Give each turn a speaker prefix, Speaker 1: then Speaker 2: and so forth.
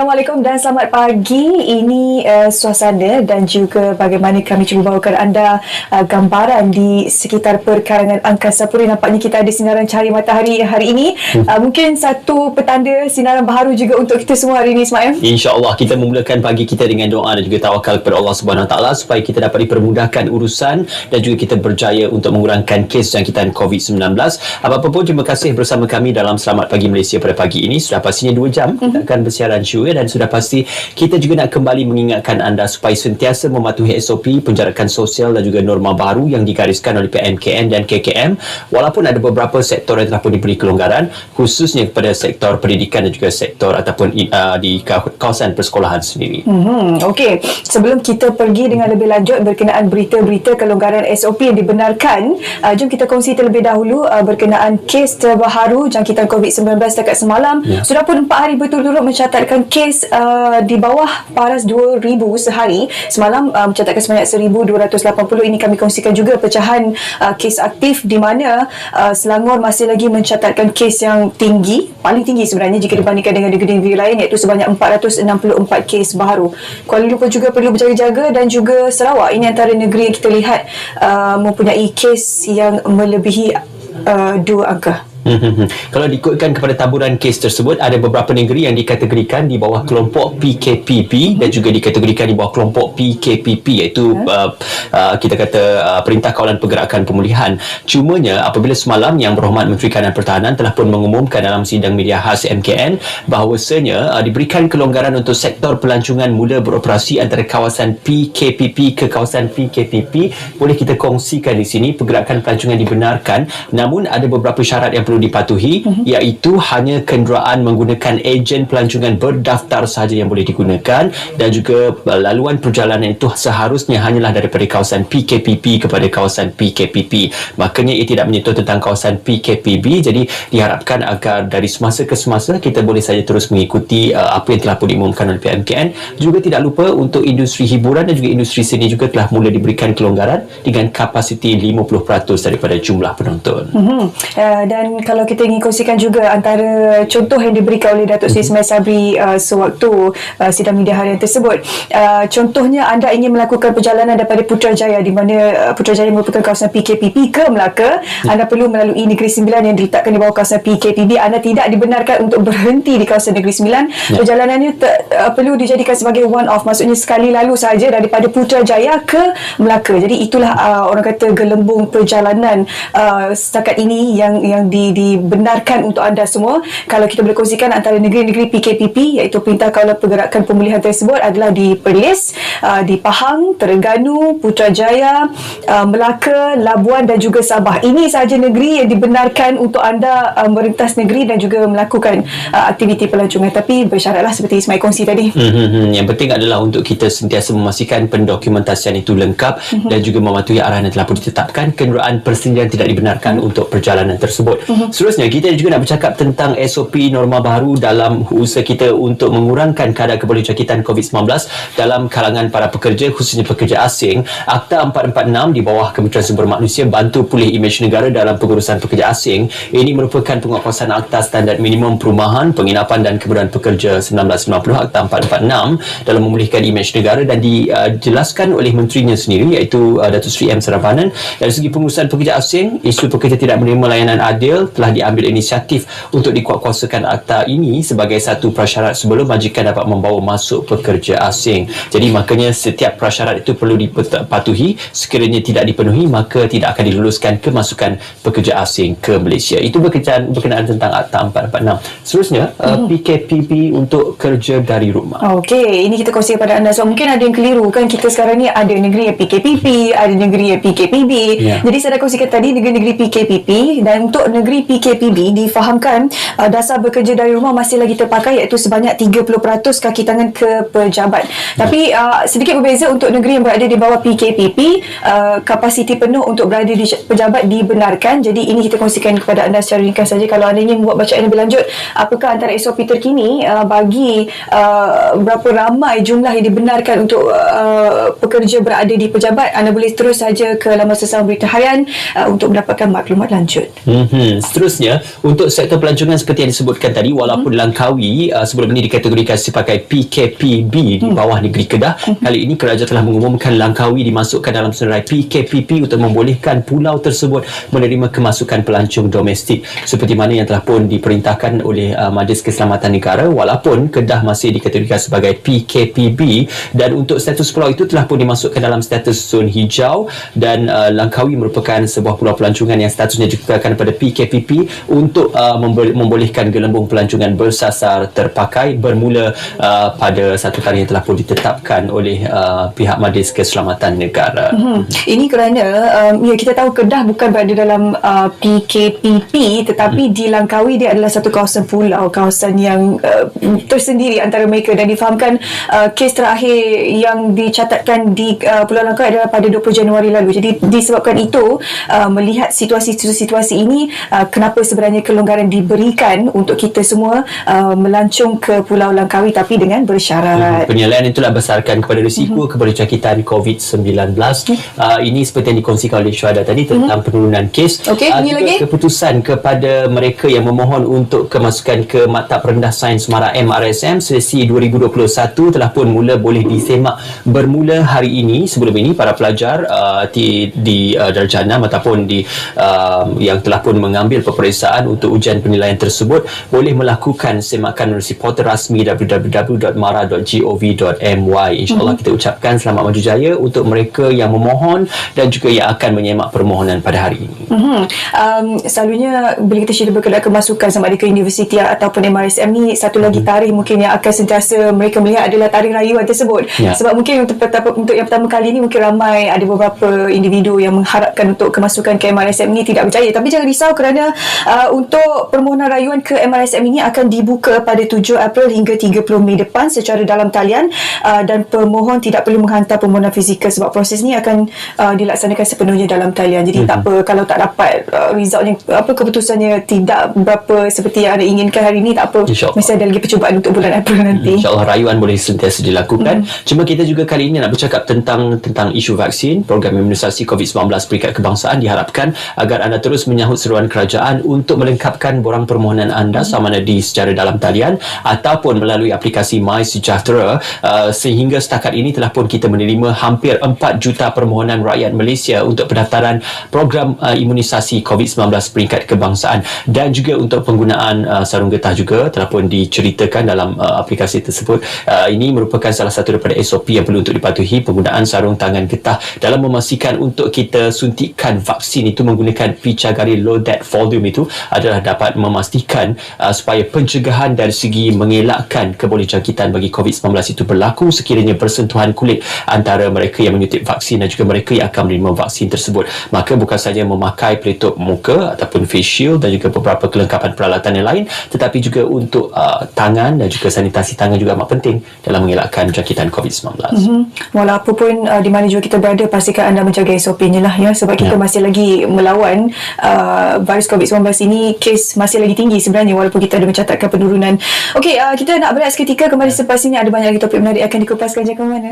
Speaker 1: Assalamualaikum dan selamat pagi. Ini suasana dan juga bagaimana kami cuba bawakan anda gambaran di sekitar perkarangan Angkasa Puri. Nampaknya kita ada sinaran cahaya matahari hari ini. Mungkin satu petanda sinaran baharu juga untuk kita semua hari ini, Ismail.
Speaker 2: InsyaAllah kita memulakan pagi kita dengan doa dan juga tawakal kepada Allah Subhanahu Wa Taala supaya kita dapat dipermudahkan urusan dan juga kita berjaya untuk mengurangkan kes jangkitan COVID-19. Apa-apa pun, terima kasih bersama kami dalam Selamat Pagi Malaysia pada pagi ini. Sudah pastinya 2 jam kita akan bersiaran dan sudah pasti kita juga nak kembali mengingatkan anda supaya sentiasa mematuhi SOP penjarakan sosial dan juga norma baru yang digariskan oleh PMKN dan KKM, walaupun ada beberapa sektor yang telah pun diberi kelonggaran, khususnya kepada sektor pendidikan dan juga sektor ataupun di kawasan persekolahan sendiri.
Speaker 1: Okey, sebelum kita pergi dengan lebih lanjut berkenaan berita-berita kelonggaran SOP yang dibenarkan, jom kita kongsi terlebih dahulu berkenaan kes terbaru jangkitan COVID-19 dekat semalam. Sudah pun 4 hari berturut-turut mencatatkan kes di bawah paras 2,000 sehari. Semalam mencatatkan sebanyak 1,280. Ini kami kongsikan juga pecahan kes aktif di mana Selangor masih lagi mencatatkan kes yang tinggi, paling tinggi sebenarnya jika dibandingkan dengan negeri-negeri lain, iaitu sebanyak 464 kes baru. Kuala Lumpur juga perlu berjaga-jaga dan juga Sarawak. Ini antara negeri yang kita lihat mempunyai kes yang melebihi 2 angka.
Speaker 2: Kalau diikutkan kepada taburan kes tersebut, ada beberapa negeri yang dikategorikan di bawah kelompok PKPP dan juga dikategorikan di bawah kelompok PKPP, iaitu kita kata Perintah Kawalan Pergerakan Pemulihan. Cumanya apabila semalam Yang Berhormat Menteri Kanan Pertahanan telah pun mengumumkan dalam sidang media khas MKN bahawasanya diberikan kelonggaran untuk sektor pelancongan mula beroperasi antara kawasan PKPP ke kawasan PKPP. Boleh kita kongsikan di sini, pergerakan pelancongan dibenarkan, namun ada beberapa syarat yang perlu dipatuhi, iaitu hanya kenderaan menggunakan ejen pelancongan berdaftar sahaja yang boleh digunakan, dan juga laluan perjalanan itu seharusnya hanyalah daripada kawasan PKPP kepada kawasan PKPP. Makanya ia tidak menyentuh tentang kawasan PKPB. Jadi diharapkan agar dari semasa ke semasa kita boleh saja terus mengikuti apa yang telah pun diumumkan oleh PMKN. Juga tidak lupa untuk industri hiburan dan juga industri seni juga telah mula diberikan kelonggaran dengan kapasiti 50% daripada jumlah penonton.
Speaker 1: Dan kalau kita ingin kongsikan juga antara contoh yang diberikan oleh Datuk Seri Ismail Sabri sewaktu sidang media harian tersebut, contohnya anda ingin melakukan perjalanan daripada Putrajaya, di mana Putrajaya merupakan kawasan PKPP ke Melaka, anda perlu melalui Negeri Sembilan yang diletakkan di bawah kawasan PKPB. Anda tidak dibenarkan untuk berhenti di kawasan Negeri Sembilan. Perjalanannya perlu dijadikan sebagai one off, maksudnya sekali lalu sahaja daripada Putrajaya ke Melaka. Jadi itulah orang kata gelembung perjalanan setakat ini yang dibenarkan untuk anda semua. Kalau kita boleh kongsikan antara negeri-negeri PKPP, iaitu Perintah Kawalan Pergerakan Pemulihan tersebut adalah di Perlis, di Pahang, Terengganu, Putrajaya, Melaka, Labuan dan juga Sabah. Ini sahaja negeri yang dibenarkan untuk anda merentas negeri dan juga melakukan aktiviti pelancongan. Tapi bersyaratlah seperti Ismail kongsi tadi.
Speaker 2: Yang penting adalah untuk kita sentiasa memastikan pendokumentasian itu lengkap dan juga mematuhi arahan yang telah pun ditetapkan. Kenderaan persendirian tidak dibenarkan untuk perjalanan tersebut. Seterusnya, kita juga nak bercakap tentang SOP norma baru dalam usaha kita untuk mengurangkan kadar kebolehjangkitan COVID-19 dalam kalangan para pekerja, khususnya pekerja asing. Akta 446 di bawah Kementerian Sumber Manusia bantu pulih imej negara dalam pengurusan pekerja asing. Ini merupakan penguatkuasaan Akta Standard Minimum Perumahan, Penginapan dan Kemudahan Pekerja 1990, Akta 446, dalam memulihkan imej negara, dan dijelaskan oleh menterinya sendiri, iaitu Datuk Seri M. Saravanan. Dari segi pengurusan pekerja asing, isu pekerja tidak menerima layanan adil telah diambil inisiatif untuk dikuatkuasakan akta ini sebagai satu prasyarat sebelum majikan dapat membawa masuk pekerja asing. Jadi makanya setiap prasyarat itu perlu dipatuhi. Sekiranya tidak dipenuhi, maka tidak akan diluluskan kemasukan pekerja asing ke Malaysia. Itu berkenaan tentang Akta 446. Seterusnya, PKPP untuk kerja dari rumah.
Speaker 1: Okey, ini kita kongsi kepada anda. So mungkin ada yang keliru kan, kita sekarang ni ada negeri yang PKPP, ada negeri yang PKPB. Jadi saya dah kongsikan tadi negeri-negeri PKPP, dan untuk negeri PKPB difahamkan dasar bekerja dari rumah masih lagi terpakai, iaitu sebanyak 30% kaki tangan ke pejabat. Tapi sedikit berbeza untuk negeri yang berada di bawah PKPP, kapasiti penuh untuk berada di pejabat dibenarkan. Jadi ini kita kongsikan kepada anda secara ringkas saja. Kalau anda ingin buat bacaan lebih lanjut, apakah antara SOP terkini bagi berapa ramai jumlah yang dibenarkan untuk pekerja berada di pejabat, anda boleh terus saja ke laman sesama berita harian untuk mendapatkan maklumat lanjut.
Speaker 2: Seterusnya, untuk sektor pelancongan seperti yang disebutkan tadi, walaupun Langkawi sebelum ini dikategorikan sebagai PKPB di bawah negeri Kedah, kali ini kerajaan telah mengumumkan Langkawi dimasukkan dalam senarai PKPP untuk membolehkan pulau tersebut menerima kemasukan pelancong domestik seperti mana yang telah pun diperintahkan oleh Majlis Keselamatan Negara, walaupun Kedah masih dikategorikan sebagai PKPB, dan untuk status pulau itu telah pun dimasukkan dalam status zon hijau, dan Langkawi merupakan sebuah pulau pelancongan yang statusnya dikekalkan pada PKPP untuk membolehkan gelembung pelancongan bersasar terpakai bermula pada satu tarikh yang telah pun ditetapkan oleh pihak Majlis Keselamatan Negara.
Speaker 1: Ini kerana ya, kita tahu Kedah bukan berada dalam PKPP, tetapi di Langkawi dia adalah satu kawasan pulau, kawasan yang tersendiri antara mereka, dan difahamkan kes terakhir yang dicatatkan di Pulau Langkawi adalah pada 20 Januari lalu. Jadi disebabkan itu, melihat situasi ini, kenapa sebenarnya kelonggaran diberikan untuk kita semua melancong ke Pulau Langkawi, tapi dengan bersyarat.
Speaker 2: Penilaian itulah berdasarkan kepada risiko kepada jangkitan COVID-19. Ini seperti yang dikongsikan oleh Syuhada tadi tentang penurunan kes.
Speaker 1: Ini lagi
Speaker 2: keputusan kepada mereka yang memohon untuk kemasukan ke Maktab Rendah Sains Mara MRSM sesi 2021 telah pun mula boleh disemak bermula hari ini. Sebelum ini, para pelajar di darjah 6 ataupun yang telah pun mengambil peperiksaan untuk ujian penilaian tersebut boleh melakukan semakan melalui portal rasmi www.mara.gov.my. InsyaAllah kita ucapkan selamat maju jaya untuk mereka yang memohon dan juga yang akan menyemak permohonan pada hari ini.
Speaker 1: Selalunya bila kita cerita berkenaan kemasukan sama ada ke universiti ataupun MRSM ni, satu lagi tarikh mungkin yang akan sentiasa mereka melihat adalah tarikh rayuan tersebut. Sebab mungkin untuk yang pertama kali ni mungkin ramai ada beberapa individu yang mengharapkan untuk kemasukan ke MRSM ini tidak berjaya. Tapi jangan risau kerana untuk permohonan rayuan ke MRSM ini akan dibuka pada 7 April hingga 30 Mei depan secara dalam talian, dan pemohon tidak perlu menghantar permohonan fizikal sebab proses ni akan dilaksanakan sepenuhnya dalam talian. Jadi tak apa kalau tak dapat resultnya, keputusannya tidak berapa seperti yang anda inginkan hari ini, tak apa, mesti ada lagi percubaan untuk bulan April nanti.
Speaker 2: InsyaAllah rayuan boleh sentiasa dilakukan. Cuma kita juga kali ini nak bercakap tentang isu vaksin. Program imunisasi COVID-19 peringkat kebangsaan diharapkan agar anda terus menyahut seruan kerajaan untuk melengkapkan borang permohonan anda sama ada secara dalam talian ataupun melalui aplikasi MySejahtera. Sehingga setakat ini telah pun kita menerima hampir 4 juta permohonan rakyat Malaysia untuk pendaftaran program imunisasi COVID-19 peringkat kebangsaan, dan juga untuk penggunaan sarung getah juga telah pun diceritakan dalam aplikasi tersebut. Ini merupakan salah satu daripada SOP yang perlu untuk dipatuhi, penggunaan sarung tangan getah dalam memastikan untuk kita suntikan vaksin itu menggunakan picagari low that volume itu adalah dapat memastikan supaya pencegahan dari segi mengelakkan kebolehjangkitan bagi COVID-19 itu berlaku sekiranya bersentuhan kulit antara mereka yang menyuntik vaksin dan juga mereka yang akan menerima vaksin tersebut. Maka bukan saja memakai pelitup muka ataupun face shield dan juga beberapa kelengkapan peralatan yang lain, tetapi juga untuk tangan dan juga sanitasi tangan juga amat penting dalam mengelakkan jangkitan COVID-19.
Speaker 1: Walaupun di mana juga kita berada, pastikan anda menjaga SOP-nya lah ya, sebab kita masih lagi melawan virus COVID-19 ini. Kes masih lagi tinggi sebenarnya walaupun kita ada mencatatkan penurunan. Okey, kita nak berehat seketika, kembali selepas ini ada banyak lagi topik menarik akan dikupaskan. Jangan ke mana.